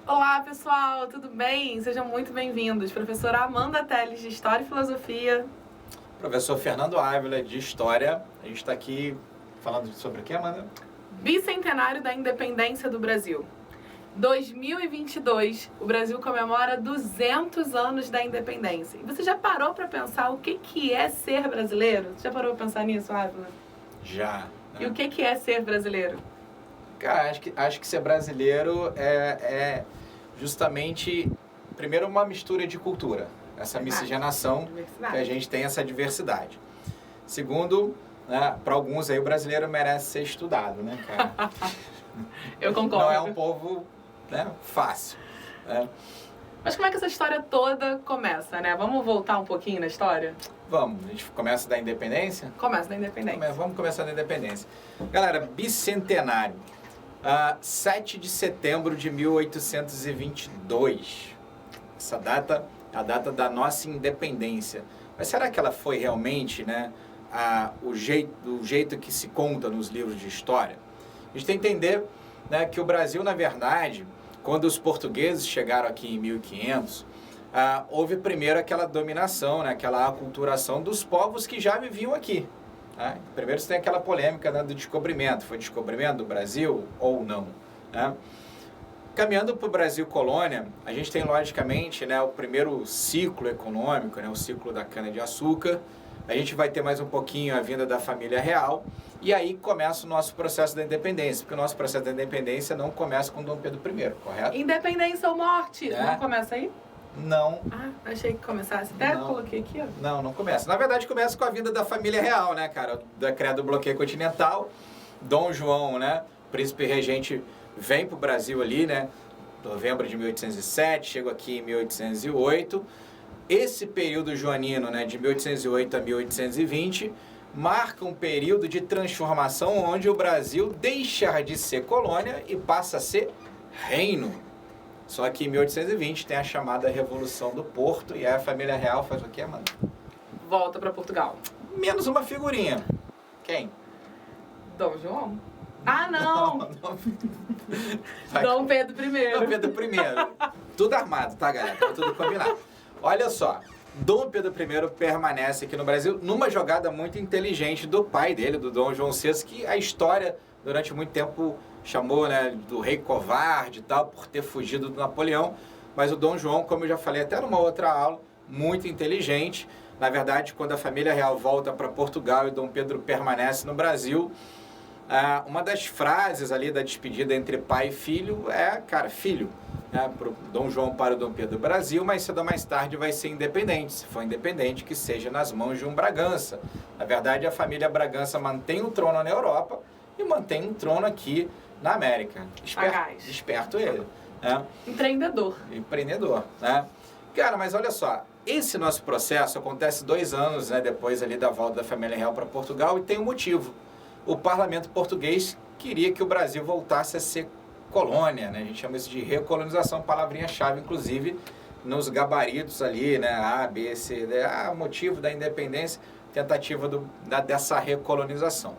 Olá, pessoal, tudo bem? Sejam muito bem-vindos. Professora Amanda Teles, de História e Filosofia. Professor Fernando Ávila, de História. A gente está aqui falando sobre o que, Amanda? Bicentenário da Independência do Brasil. 2022, o Brasil comemora 200 anos da independência. E você já parou para pensar o que é ser brasileiro? Você já parou para pensar nisso, Ávila? Já. Né? E o que é ser brasileiro? Cara, acho que ser brasileiro é justamente, primeiro, uma mistura de cultura. Essa miscigenação que a gente tem, essa diversidade. Segundo, né, para alguns aí o brasileiro merece ser estudado, né, cara? Eu concordo. Não é um povo, né, fácil. Né? Mas como é que essa história toda começa, né? Vamos voltar um pouquinho na história? Vamos, a gente começa da independência? Começa da independência. Vamos começar da independência. Galera, bicentenário. 7 de setembro de 1822. Essa data é a data da nossa independência. Mas será que ela foi realmente, né, o jeito que se conta nos livros de história? A gente tem que entender, né, que o Brasil, na verdade, quando os portugueses chegaram aqui em 1500, houve primeiro aquela dominação, né, aquela aculturação dos povos que já viviam aqui. Né? Primeiro você tem aquela polêmica, né, do descobrimento. Foi descobrimento do Brasil ou não? Né? Caminhando para o Brasil colônia, a gente tem logicamente, né, o primeiro ciclo econômico, né, o ciclo da cana-de-açúcar. A gente vai ter mais um pouquinho a vinda da família real. E aí começa o nosso processo da independência. Porque o nosso processo da independência não começa com Dom Pedro I, correto? Independência ou morte? É. Não começa aí? Não. Achei que começasse. Até coloquei aqui, ó. Não começa. Na verdade, começa com a vinda da família real, né, cara? Da criada do bloqueio continental. Dom João, né, príncipe regente, vem pro Brasil ali, né, novembro de 1807, chega aqui em 1808. Esse período joanino, né, de 1808 a 1820, marca um período de transformação onde o Brasil deixa de ser colônia e passa a ser reino. Só que em 1820 tem a chamada Revolução do Porto e aí a família real faz o quê, mano? Volta para Portugal. Menos uma figurinha. Quem? Dom João. Não! Dom Pedro I. Dom Pedro I. Tudo armado, tá, galera? Tá tudo combinado. Olha só, Dom Pedro I permanece aqui no Brasil numa jogada muito inteligente do pai dele, do Dom João VI, que a história durante muito tempo chamou, né, do rei covarde e tal, por ter fugido do Napoleão. Mas o Dom João, como eu já falei até numa outra aula, muito inteligente. Na verdade, quando a família real volta para Portugal e Dom Pedro permanece no Brasil, uma das frases ali da despedida entre pai e filho é, cara, filho, né, pro Dom João para o Dom Pedro Brasil, mas cedo ou mais tarde vai ser independente. Se for independente, que seja nas mãos de um Bragança. Na verdade, a família Bragança mantém o trono na Europa e mantém um trono aqui na América. Esperto ele. Né? Empreendedor. Né? Cara, mas olha só, esse nosso processo acontece 2 anos, né, depois ali da volta da família real para Portugal, e tem um motivo. O parlamento português queria que o Brasil voltasse a ser colônia, né? A gente chama isso de recolonização, palavrinha-chave, inclusive, nos gabaritos ali, né? A, B, C, D, o motivo da independência, tentativa dessa recolonização.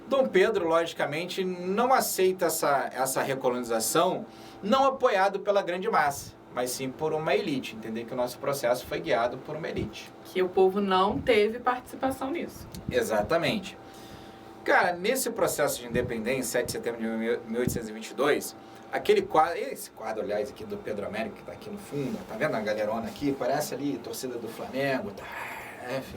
Dom Pedro, logicamente, não aceita essa recolonização, não apoiado pela grande massa, mas sim por uma elite. Entender que o nosso processo foi guiado por uma elite. Que o povo não teve participação nisso. Exatamente. Cara, nesse processo de independência, 7 de setembro de 1822, esse quadro, aliás, aqui do Pedro Américo, que está aqui no fundo, tá vendo a galerona aqui? Parece ali, torcida do Flamengo, tá? Enfim.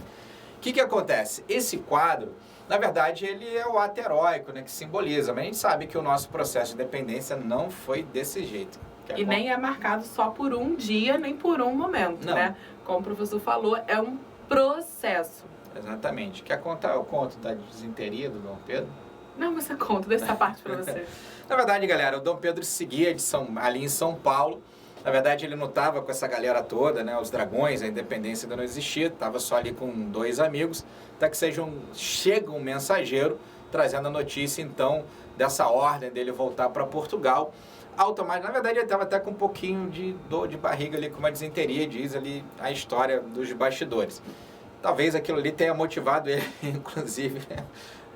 O que acontece? Esse quadro, na verdade, ele é o ato heróico, né, que simboliza, mas a gente sabe que o nosso processo de independência não foi desse jeito. E nem é marcado só por um dia, nem por um momento, né? Como o professor falou, é um processo. Exatamente. Quer contar o conto da desinteria do Dom Pedro? Não, você conta, deixa essa parte pra você. Na verdade, galera, o Dom Pedro seguia ali em São Paulo. Na verdade, ele não estava com essa galera toda, né? Os dragões, a independência ainda não existia. Estava só ali com 2 amigos. Até que chega um mensageiro trazendo a notícia, então, dessa ordem dele voltar para Portugal. Automático, na verdade, ele estava até com um pouquinho de dor de barriga ali, com uma desinteria, diz ali a história dos bastidores. Talvez aquilo ali tenha motivado ele, inclusive,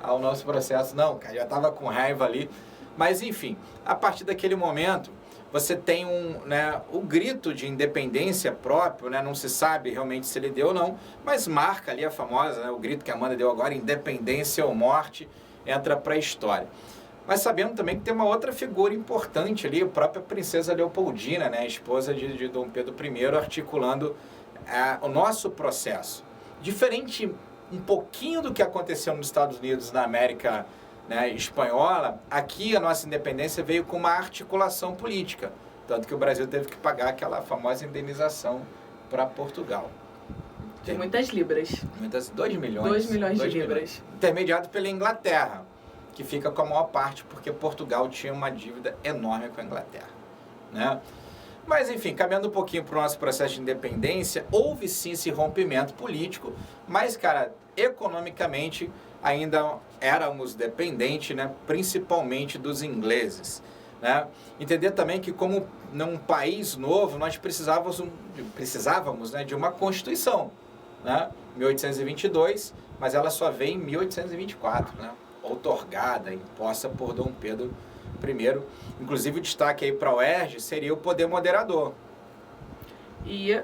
ao nosso processo. Não, cara, já estava com raiva ali. Mas, enfim, a partir daquele momento, você tem o grito de independência próprio, né? Não se sabe realmente se ele deu ou não, mas marca ali a famosa, né? O grito que a Amanda deu agora, independência ou morte, entra para a história. Mas sabendo também que tem uma outra figura importante ali, a própria princesa Leopoldina, né? A esposa de Dom Pedro I, articulando o nosso processo. Diferente um pouquinho do que aconteceu nos Estados Unidos, na América, né, espanhola, aqui a nossa independência veio com uma articulação política. Tanto que o Brasil teve que pagar aquela famosa indenização para Portugal. De muitas libras. 2 milhões. 2 milhões de libras. Intermediado pela Inglaterra, que fica com a maior parte, porque Portugal tinha uma dívida enorme com a Inglaterra, né? Mas, enfim, caminhando um pouquinho para o nosso processo de independência, houve sim esse rompimento político, mas, cara, economicamente ainda éramos dependentes, né, principalmente dos ingleses, né? Entender também que, como num país novo, nós precisávamos, né, de uma Constituição, né? 1822, mas ela só veio em 1824, né? Outorgada, imposta por Dom Pedro I. Inclusive, o destaque aí para o UERJ seria o poder moderador. E...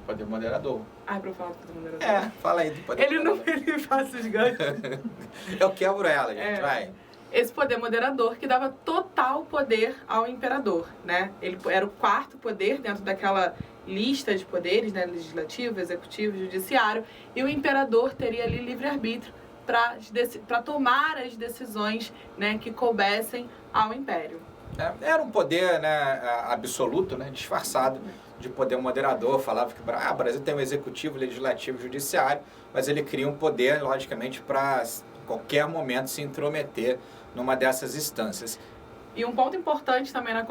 Poder moderador. Ah, é para eu falar do poder moderador? Fala aí do poder moderador. Ele faz os ganchos. Eu quebro ela, gente, vai. Esse poder moderador que dava total poder ao imperador, né? Ele era o quarto poder dentro daquela lista de poderes, né? Legislativo, executivo, judiciário, e o imperador teria ali livre-arbítrio para tomar as decisões, né, que coubessem ao império. Era um poder, né, absoluto, né, disfarçado de poder moderador. Falava que o Brasil tem um executivo, legislativo, judiciário, mas ele cria um poder, logicamente, para qualquer momento se intrometer numa dessas instâncias. E um ponto importante também na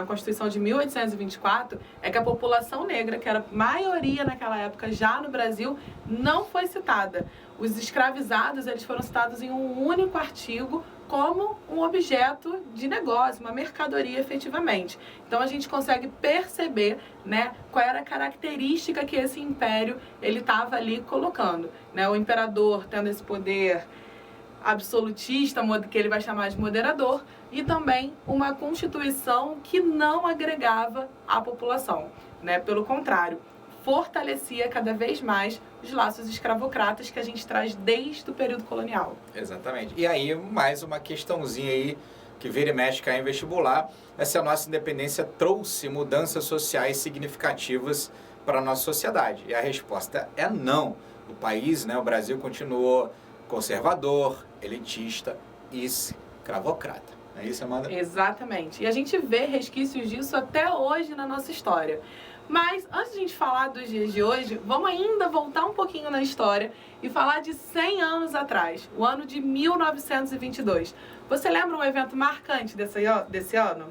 Constituição de 1824 é que a população negra, que era maioria naquela época já no Brasil, não foi citada. Os escravizados, eles foram citados em um único artigo como um objeto de negócio, uma mercadoria efetivamente. Então a gente consegue perceber, né, qual era a característica que esse império ele estava ali colocando, né? O imperador tendo esse poder absolutista, que ele vai chamar de moderador, e também uma constituição que não agregava à população, né? Pelo contrário, fortalecia cada vez mais os laços escravocratas que a gente traz desde o período colonial. Exatamente. E aí, mais uma questãozinha aí que vira e mexe cair em vestibular, é se a nossa independência trouxe mudanças sociais significativas para a nossa sociedade. E a resposta é não. O país, né, o Brasil, continuou conservador, elitista e escravocrata. É isso, Amanda? Exatamente. E a gente vê resquícios disso até hoje na nossa história. Mas, antes de a gente falar dos dias de hoje, vamos ainda voltar um pouquinho na história e falar de 100 anos atrás, o ano de 1922. Você lembra um evento marcante desse ano?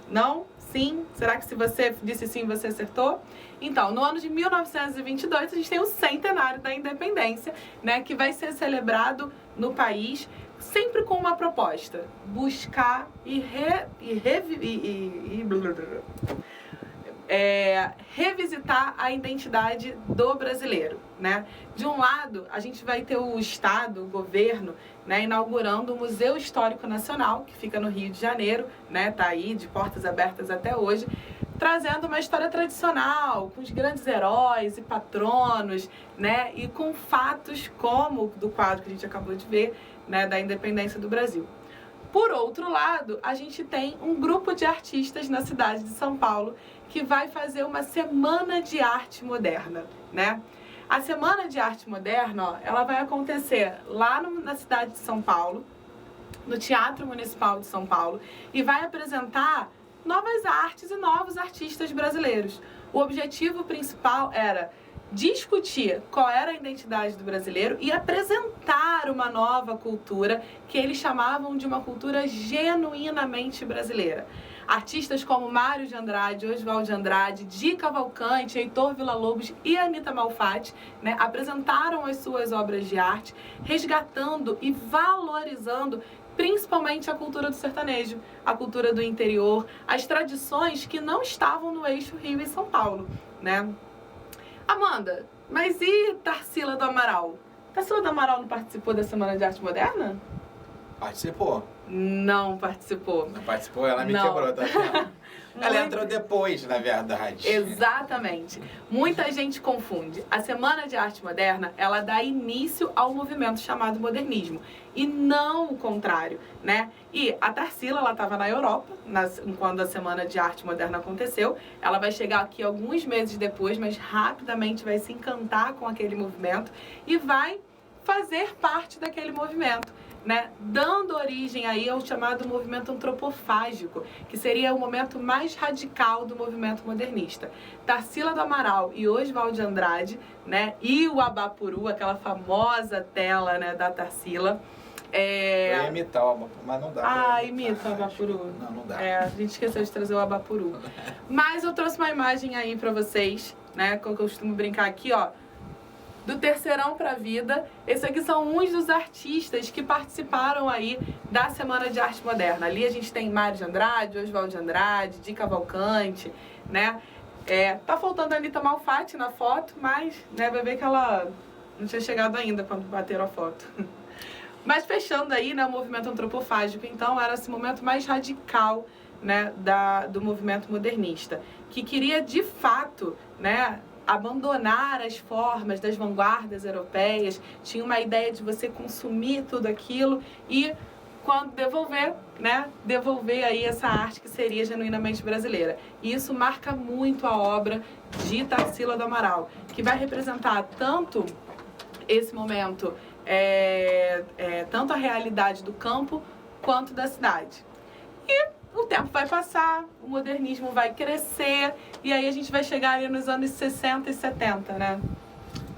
Não? Sim? Será que se você disse sim, você acertou? Então, no ano de 1922, a gente tem o centenário da independência, né, que vai ser celebrado no país sempre com uma proposta: buscar revisitar a identidade do brasileiro, né? De um lado, a gente vai ter o Estado, o governo, né, inaugurando o Museu Histórico Nacional, que fica no Rio de Janeiro, né? Tá aí de portas abertas até hoje, trazendo uma história tradicional, com os grandes heróis e patronos, né? E com fatos como do quadro que a gente acabou de ver, né, da independência do Brasil. Por outro lado, a gente tem um grupo de artistas na cidade de São Paulo que vai fazer uma Semana de Arte Moderna, né? A Semana de Arte Moderna, ó, ela vai acontecer lá na cidade de São Paulo, no Teatro Municipal de São Paulo, e vai apresentar novas artes e novos artistas brasileiros. O objetivo principal era discutir qual era a identidade do brasileiro e apresentar uma nova cultura que eles chamavam de uma cultura genuinamente brasileira. Artistas como Mário de Andrade, Oswald de Andrade, Di Cavalcante, Heitor Villa-Lobos e Anita Malfatti, né, apresentaram as suas obras de arte, resgatando e valorizando principalmente a cultura do sertanejo, a cultura do interior, as tradições que não estavam no eixo Rio e São Paulo, né? Amanda, mas e Tarsila do Amaral? Tarsila do Amaral não participou da Semana de Arte Moderna? Participou. Não participou. Não participou? Ela me Não. quebrou, tá vendo? Ela entrou depois, na verdade. Exatamente. Muita gente confunde. A Semana de Arte Moderna, ela dá início ao movimento chamado modernismo. E não o contrário, né? E a Tarsila, ela estava na Europa, quando a Semana de Arte Moderna aconteceu. Ela vai chegar aqui alguns meses depois, mas rapidamente vai se encantar com aquele movimento e vai fazer parte daquele movimento, né, dando origem aí ao chamado movimento antropofágico, que seria o momento mais radical do movimento modernista. Tarsila do Amaral e Oswald de Andrade, né, e o Abapuru, aquela famosa tela, né, da Tarsila. Eu ia imitar o Abapuru, mas não dá. Imita o Abapuru. Não dá. A gente esqueceu de trazer o Abapuru. Mas eu trouxe uma imagem aí pra vocês, né, que eu costumo brincar aqui, ó, do Terceirão pra Vida. Esses aqui são uns dos artistas que participaram aí da Semana de Arte Moderna. Ali a gente tem Mário de Andrade, Oswald de Andrade, Di Cavalcante, né? Tá faltando a Anitta Malfatti na foto, mas, né, vai ver que ela não tinha chegado ainda quando bateram a foto. Mas fechando aí, né, o movimento antropofágico, então, era esse momento mais radical, né, do movimento modernista, que queria, de fato, né, abandonar as formas das vanguardas europeias, tinha uma ideia de você consumir tudo aquilo e, quando devolver, né, devolver aí essa arte que seria genuinamente brasileira. E isso marca muito a obra de Tarsila do Amaral, que vai representar tanto esse momento, tanto a realidade do campo quanto da cidade. E o tempo vai passar, o modernismo vai crescer, e aí a gente vai chegar ali nos anos 60 e 70, né?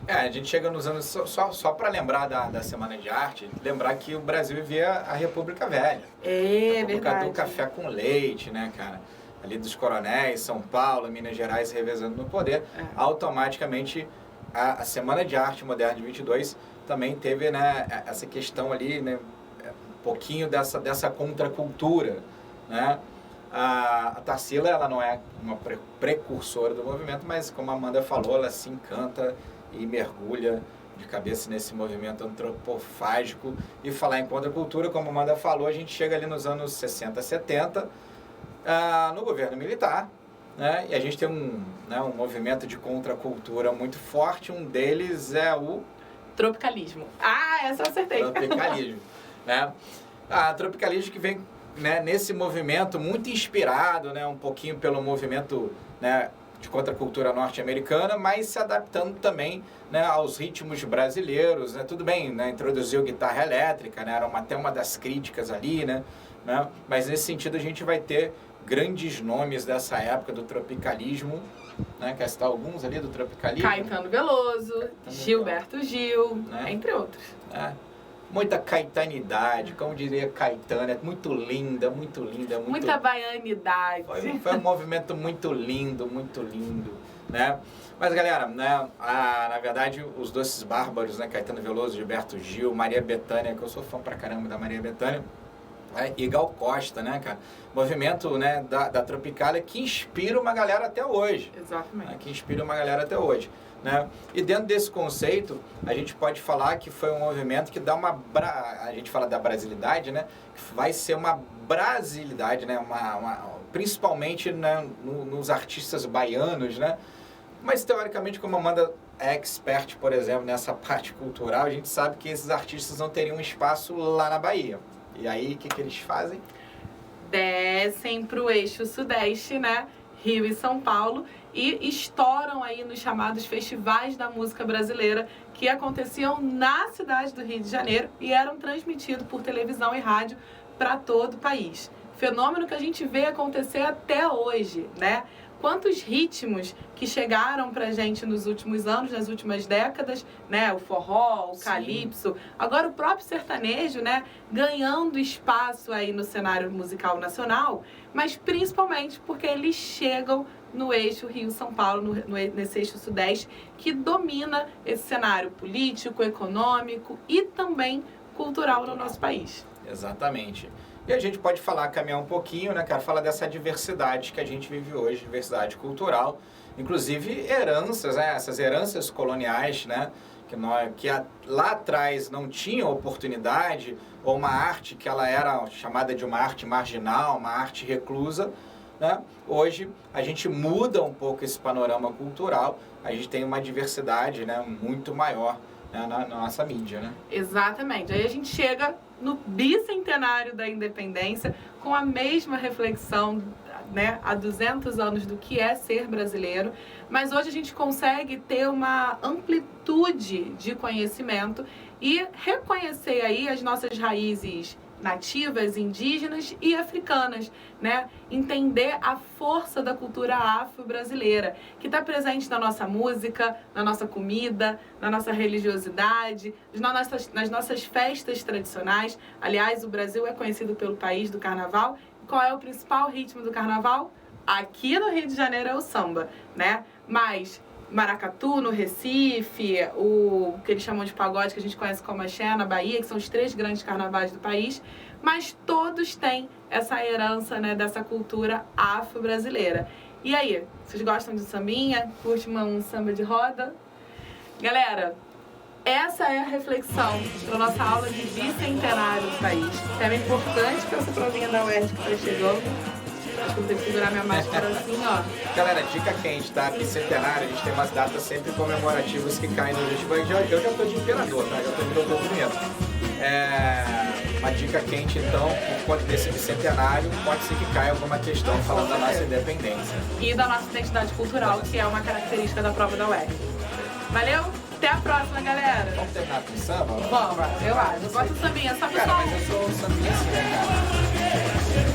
A gente chega nos anos... Só para lembrar da Semana de Arte, lembrar que o Brasil vivia a República Velha. Verdade. Por causa do café com leite, né, cara? Ali dos coronéis, São Paulo, Minas Gerais revezando no poder. Automaticamente, a Semana de Arte Moderna de 22 também teve, né, essa questão ali, né, um pouquinho dessa contracultura, né? A Tarsila, ela não é uma precursora do movimento, mas como a Amanda falou, ela se encanta e mergulha de cabeça nesse movimento antropofágico. E falar em contracultura, como a Amanda falou, a gente chega ali nos anos 60, 70, no governo militar, né? E a gente tem um movimento de contracultura muito forte. Um deles é o tropicalismo. Essa eu acertei. Tropicalismo, né? Tropicalismo que vem, né, nesse movimento muito inspirado, né, um pouquinho pelo movimento, né, de contracultura norte-americana, mas se adaptando também, né, aos ritmos brasileiros, né? Tudo bem, né, introduziu guitarra elétrica, né, era até uma das críticas ali, né, mas nesse sentido a gente vai ter grandes nomes dessa época do tropicalismo, né? Quer citar alguns ali do tropicalismo? Caetano Veloso, Gilberto Gil, né? Entre outros. Muita caetanidade, como diria Caetano, é muito linda, muito linda. Muita baianidade. Foi um movimento muito lindo, né? Mas, galera, né, na verdade, os doces bárbaros, né, Caetano Veloso, Gilberto Gil, Maria Bethânia, que eu sou fã pra caramba da Maria Bethânia, e Gal Costa, né, cara? Movimento, né, da Tropicália que inspira uma galera até hoje. Exatamente. Né, que inspira uma galera até hoje. Né? E dentro desse conceito, a gente pode falar que foi um movimento que dá a gente fala da brasilidade, né? Que vai ser uma brasilidade, né? Principalmente, né, nos artistas baianos, né? Mas teoricamente, como a Amanda é expert, por exemplo, nessa parte cultural, a gente sabe que esses artistas não teriam espaço lá na Bahia. E aí, o que eles fazem? Descem para o eixo sudeste, né? Rio e São Paulo, e estouram aí nos chamados festivais da música brasileira, que aconteciam na cidade do Rio de Janeiro e eram transmitidos por televisão e rádio para todo o país. Fenômeno que a gente vê acontecer até hoje, né? Quantos ritmos que chegaram pra gente nos últimos anos, nas últimas décadas, né? O forró, o calypso, agora o próprio sertanejo, né? Ganhando espaço aí no cenário musical nacional, mas principalmente porque eles chegam no eixo Rio-São Paulo, nesse eixo sudeste, que domina esse cenário político, econômico e também cultural no nosso país. Exatamente. E a gente pode caminhar um pouquinho, né, cara? Falar dessa diversidade que a gente vive hoje, diversidade cultural, inclusive heranças, né? Essas heranças coloniais, né? lá atrás não tinha oportunidade, ou uma arte que ela era chamada de uma arte marginal, uma arte reclusa, né? Hoje a gente muda um pouco esse panorama cultural, a gente tem uma diversidade, né, muito maior, né, na nossa mídia, né? Exatamente. Aí a gente chega no bicentenário da independência com a mesma reflexão, né, há 200 anos do que é ser brasileiro, mas hoje a gente consegue ter uma amplitude de conhecimento e reconhecer aí as nossas raízes nativas, indígenas e africanas, né? Entender a força da cultura afro-brasileira, que está presente na nossa música, na nossa comida, na nossa religiosidade, nas nossas festas tradicionais. Aliás, o Brasil é conhecido pelo país do carnaval. Qual é o principal ritmo do carnaval? Aqui no Rio de Janeiro é o samba, né? Mas maracatu no Recife, o que eles chamam de pagode, que a gente conhece como axé na Bahia, que são os 3 grandes carnavais do país, mas todos têm essa herança, né, dessa cultura afro-brasileira. E aí, vocês gostam de sambinha? Curte um samba de roda? Galera, essa é a reflexão para nossa aula de bicentenário do país. Tema importante para essa provinha da UERJ que está chegando. Acho que eu vou ter que segurar minha máscara assim, ó. Galera, dica quente, tá? Bicentenário, a gente tem umas datas sempre comemorativas que caem no dia. Eu já tô de imperador, tá? Já tô de doutor primeiro. Uma dica quente, então, por conta desse bicentenário, pode ser que caia alguma questão falando da nossa independência. E da nossa identidade cultural, que é uma característica da prova da UERJ. Valeu? Até a próxima, galera. Vamos terminar com samba? Vamos, eu acho. Eu gosto de sambinha, só Cara, mas eu sou sambinha assim, né, cara?